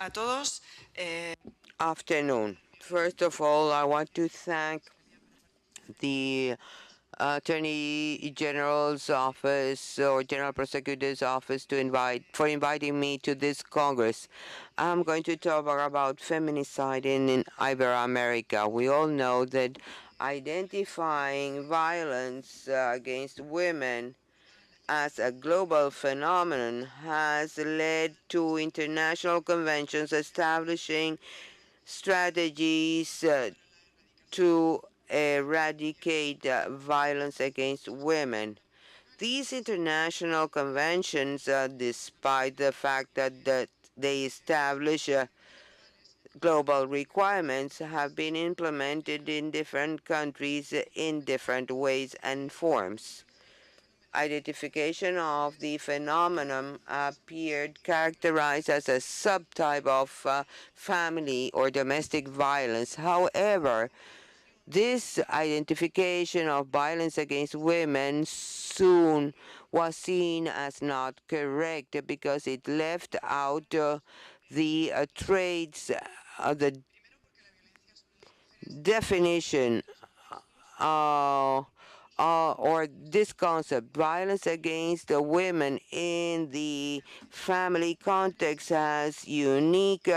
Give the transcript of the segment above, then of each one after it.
a todos. Afternoon. First of all, I want to thank the Attorney General's office or General Prosecutor's office for inviting me to this Congress. I'm going to talk about feminicide in Iberoamerica. We all know that identifying violence against women as a global phenomenon has led to international conventions establishing strategies to eradicate violence against women. These international conventions, despite the fact that they establish global requirements, have been implemented in different countries in different ways and forms. Identification of the phenomenon appeared characterized as a subtype of family or domestic violence. However, this identification of violence against women soon was seen as not correct because it left out the traits, the definition uh, or this concept, violence against the women in the family context has unique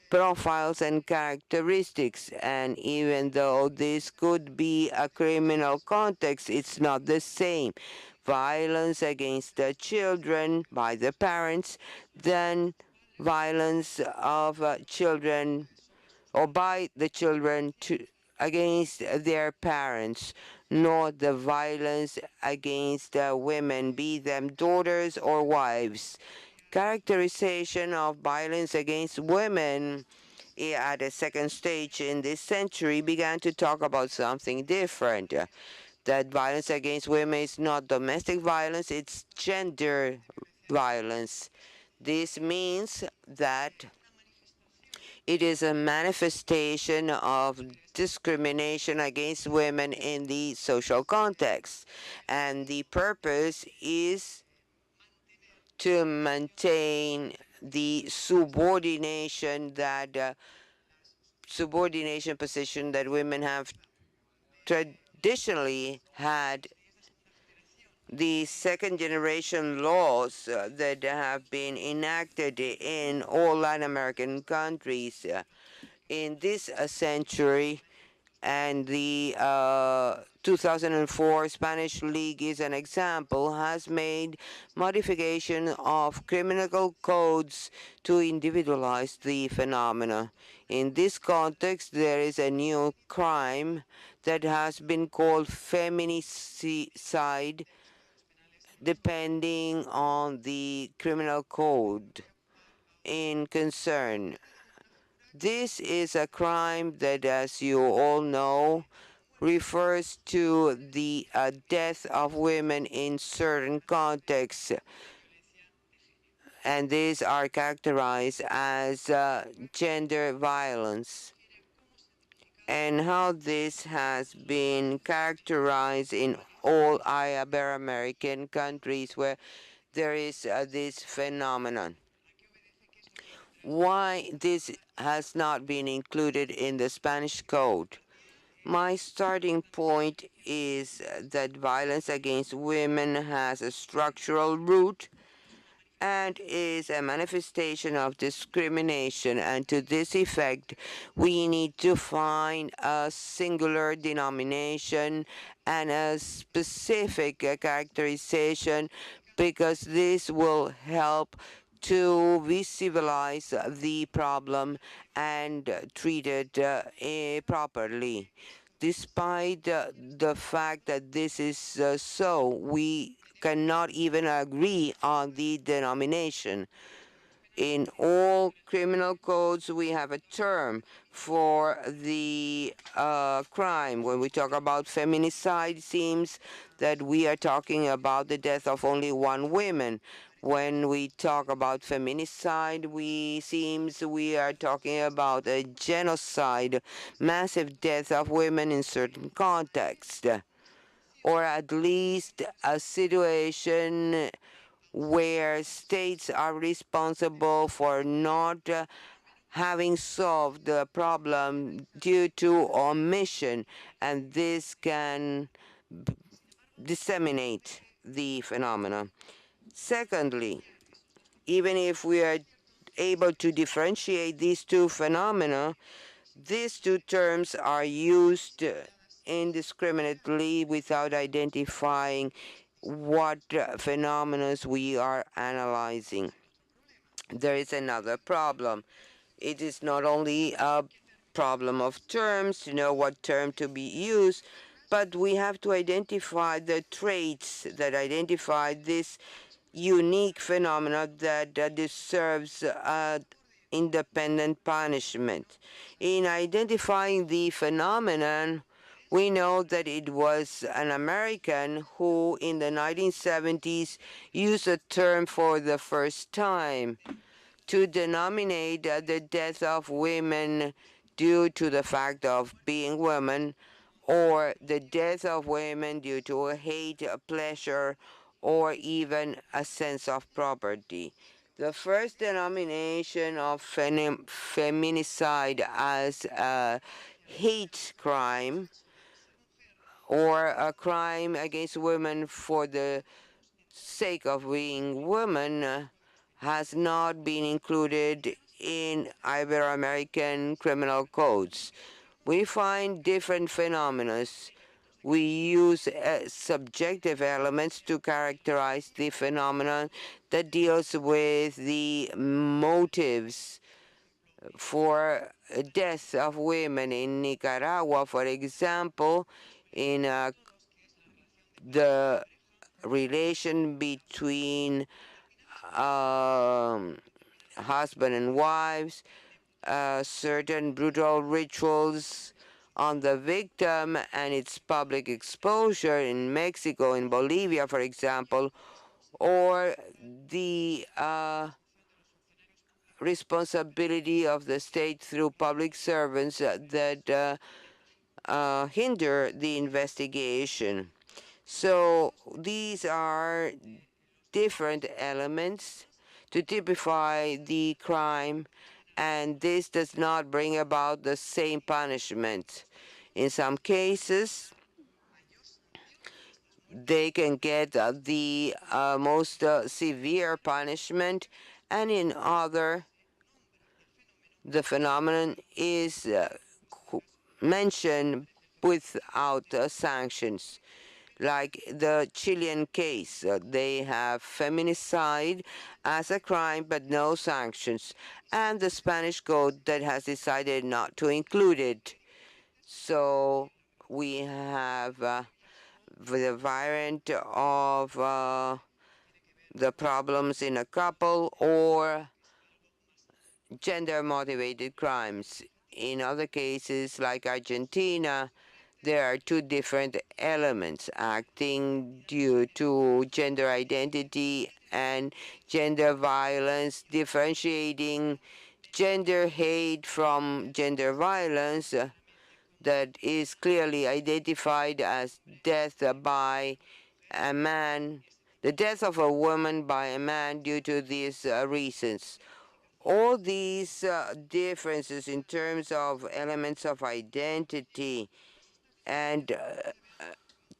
profiles and characteristics. And even though this could be a criminal context, it's not the same. Violence against the children by the parents than violence of children or by the children against their parents, nor the violence against women, be them daughters or wives. Characterization of violence against women at a second stage in this century began to talk about something different. That violence against women is not domestic violence, it's gender violence. This means that it is a manifestation of discrimination against women in the social context. And the purpose is to maintain the subordination position that women have traditionally had. The second generation laws that have been enacted in all Latin American countries in this century, and the 2004 Spanish League is an example, has made modification of criminal codes to individualize the phenomena. In this context, there is a new crime that has been called feminicide, depending on the criminal code in concern. This is a crime that, as you all know, refers to the death of women in certain contexts, and these are characterized as gender violence. And how this has been characterized in all Ibero-American countries where there is this phenomenon. Why this has not been included in the Spanish Code? My starting point is that violence against women has a structural root and is a manifestation of discrimination. And to this effect, we need to find a singular denomination and a specific characterization, because this will help to visualize the problem and treat it properly. Despite the fact that this is so, we cannot even agree on the denomination. In all criminal codes, we have a term for the crime. When we talk about feminicide, it seems that we are talking about the death of only one woman. When we talk about feminicide, seems we are talking about a genocide, massive death of women in certain contexts, or at least a situation where states are responsible for not having solved the problem due to omission, and this can disseminate the phenomena. Secondly, even if we are able to differentiate these two phenomena, these two terms are used indiscriminately without identifying what phenomena we are analyzing. There is another problem. It is not only a problem of terms, to know what term to be used, but we have to identify the traits that identify this unique phenomena that deserves independent punishment. In identifying the phenomenon, we know that it was an American who in the 1970s used a term for the first time to denominate the death of women due to the fact of being women, or the death of women due to a hate, a pleasure, or even a sense of property. The first denomination of feminicide as a hate crime or a crime against women for the sake of being women has not been included in Ibero-American criminal codes. We find different phenomena. We use subjective elements to characterize the phenomenon that deals with the motives for death of women in Nicaragua, for example, in the relation between um, husband and wives, certain brutal rituals on the victim and its public exposure in Mexico, in Bolivia, for example, or the responsibility of the state through public servants that hinder the investigation. So these are different elements to typify the crime, and this does not bring about the same punishment. In some cases, they can get the most severe punishment, and in other, the phenomenon is mentioned without sanctions. Like the Chilean case, they have feminicide as a crime but no sanctions, and the Spanish code that has decided not to include it. So we have the variant of the problems in a couple or gender motivated crimes. In other cases, like Argentina, there are two different elements acting due to gender identity and gender violence, differentiating gender hate from gender violence that is clearly identified as death by a man, the death of a woman by a man due to these reasons. All these differences in terms of elements of identity and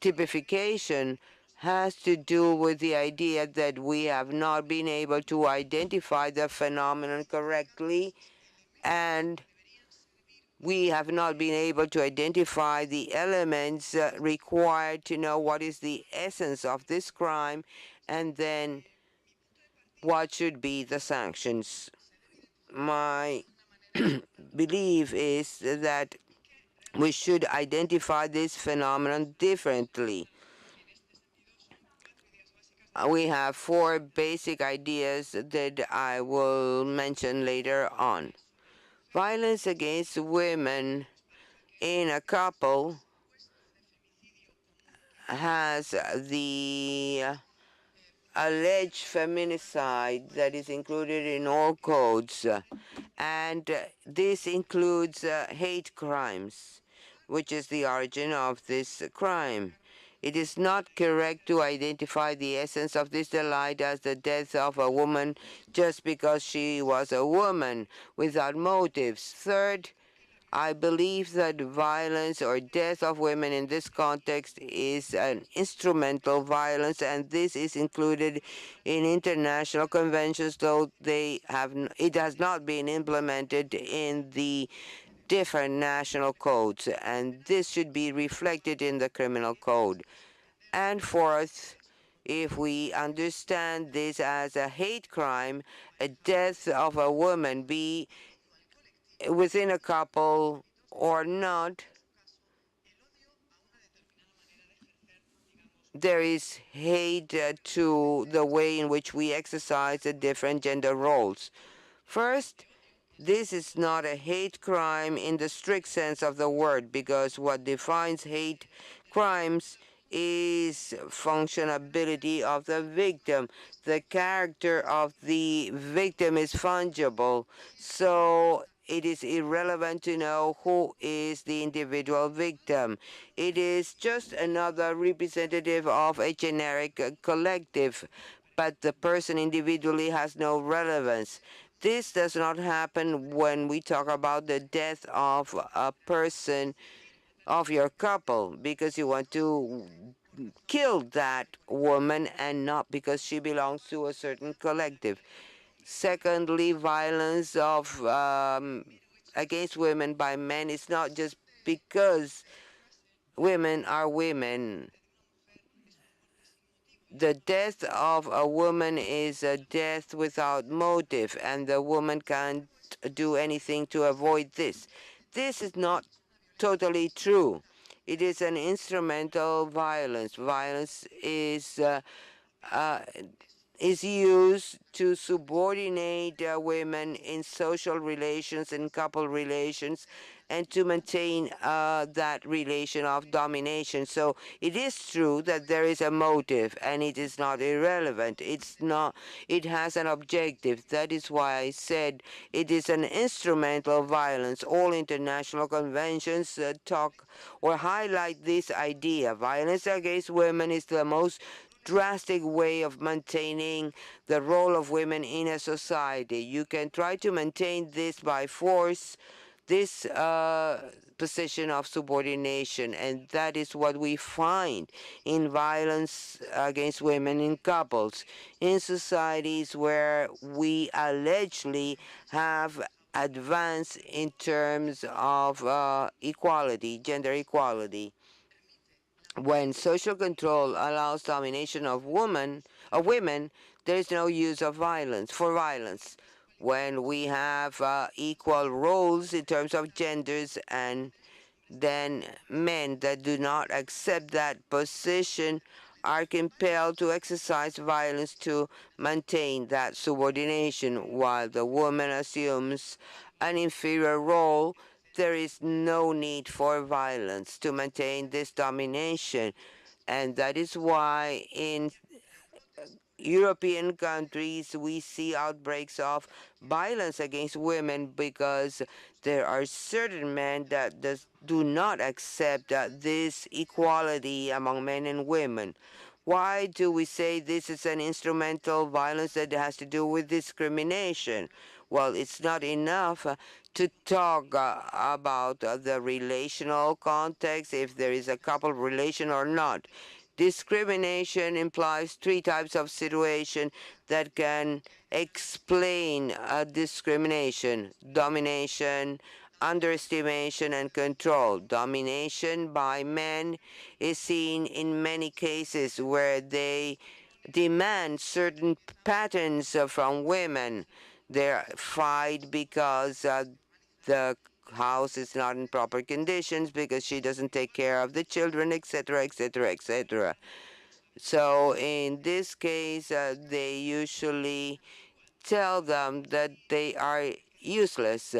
typification has to do with the idea that we have not been able to identify the phenomenon correctly, and we have not been able to identify the elements required to know what is the essence of this crime and then what should be the sanctions. My belief is that we should identify this phenomenon differently. We have four basic ideas that I will mention later on. Violence against women in a couple has the alleged feminicide that is included in all codes, and this includes hate crimes, which is the origin of this crime. It is not correct to identify the essence of this delight as the death of a woman just because she was a woman without motives. Third, I believe that violence or death of women in this context is an instrumental violence, and this is included in international conventions, though it has not been implemented in the different national codes, and this should be reflected in the criminal code. And fourth, if we understand this as a hate crime, a death of a woman, be within a couple or not, there is hate to the way in which we exercise the different gender roles. First, this is not a hate crime in the strict sense of the word, because what defines hate crimes is functionability of the victim. The character of the victim is fungible, so it is irrelevant to know who is the individual victim. It is just another representative of a generic collective, but the person individually has no relevance. This does not happen when we talk about the death of a person of your couple because you want to kill that woman and not because she belongs to a certain collective. Secondly, violence of against women by men is not just because women are women. The death of a woman is a death without motive, and the woman can't do anything to avoid this. This is not totally true. It is an instrumental violence. Violence uh, is used to subordinate women in social relations and couple relations and to maintain that relation of domination. So it is true that there is a motive and it is not irrelevant. It has an objective. That is why I said it is an instrumental violence. All international conventions talk or highlight this idea. Violence against women is the most drastic way of maintaining the role of women in a society. You can try to maintain this by force, this position of subordination, and that is what we find in violence against women in couples. In societies where we allegedly have advanced in terms of equality, gender equality, when social control allows domination of women, there is no use of violence for violence. When we have equal roles in terms of genders, and then men that do not accept that position are compelled to exercise violence to maintain that subordination, while the woman assumes an inferior role. There is no need for violence to maintain this domination. And that is why in European countries we see outbreaks of violence against women because there are certain men that do not accept this equality among men and women. Why do we say this is an instrumental violence that has to do with discrimination? Well, it's not enough to talk about the relational context, if there is a couple relation or not. Discrimination implies three types of situation that can explain discrimination: domination, underestimation, and control. Domination by men is seen in many cases where they demand certain patterns from women. They fight because the house is not in proper conditions, because she doesn't take care of the children, etc., etc., etc. So in this case, they usually tell them that they are useless.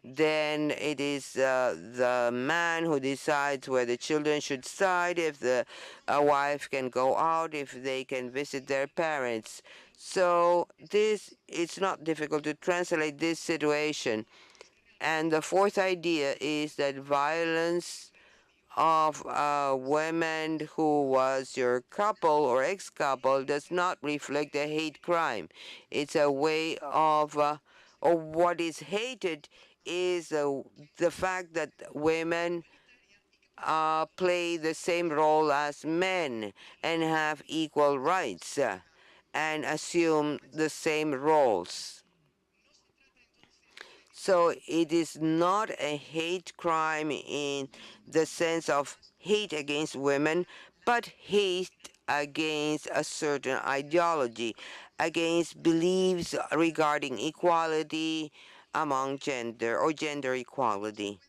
Then it is the man who decides where the children should side, if the wife can go out, if they can visit their parents. So it's not difficult to translate this situation. And the fourth idea is that violence of a woman who was your couple or ex-couple does not reflect a hate crime. It's a way of, or what is hated is the fact that women play the same role as men and have equal rights and assume the same roles. So it is not a hate crime in the sense of hate against women, but hate against a certain ideology, against beliefs regarding equality among gender or gender equality.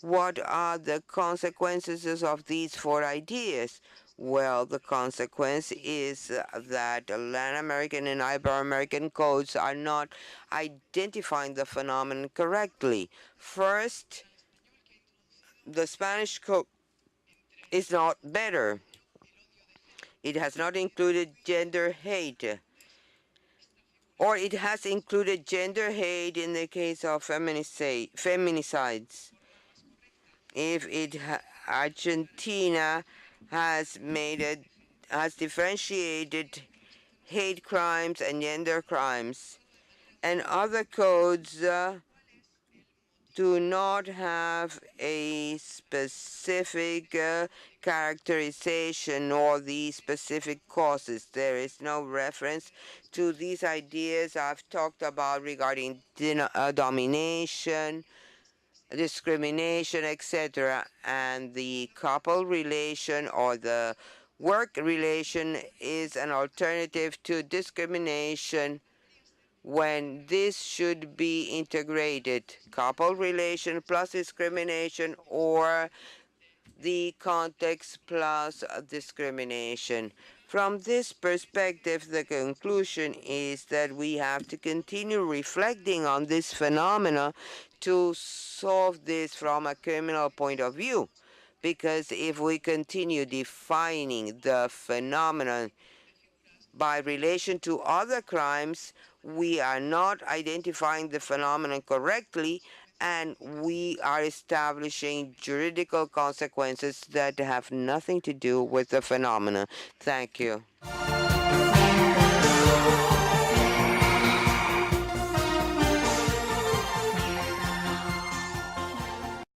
What are the consequences of these four ideas? Well, the consequence is that Latin American and Ibero-American codes are not identifying the phenomenon correctly. First, the Spanish code is not better. It has not included gender hate, or it has included gender hate in the case of feminicides. If Argentina has differentiated hate crimes and gender crimes, and other codes do not have a specific characterization or the specific causes. There is no reference to these ideas I've talked about regarding domination, discrimination, etc. And the couple relation or the work relation is an alternative to discrimination when this should be integrated. Couple relation plus discrimination, or the context plus discrimination. From this perspective, the conclusion is that we have to continue reflecting on this phenomena to solve this from a criminal point of view. Because if we continue defining the phenomenon by relation to other crimes, we are not identifying the phenomenon correctly, and we are establishing juridical consequences that have nothing to do with the phenomena. Thank you.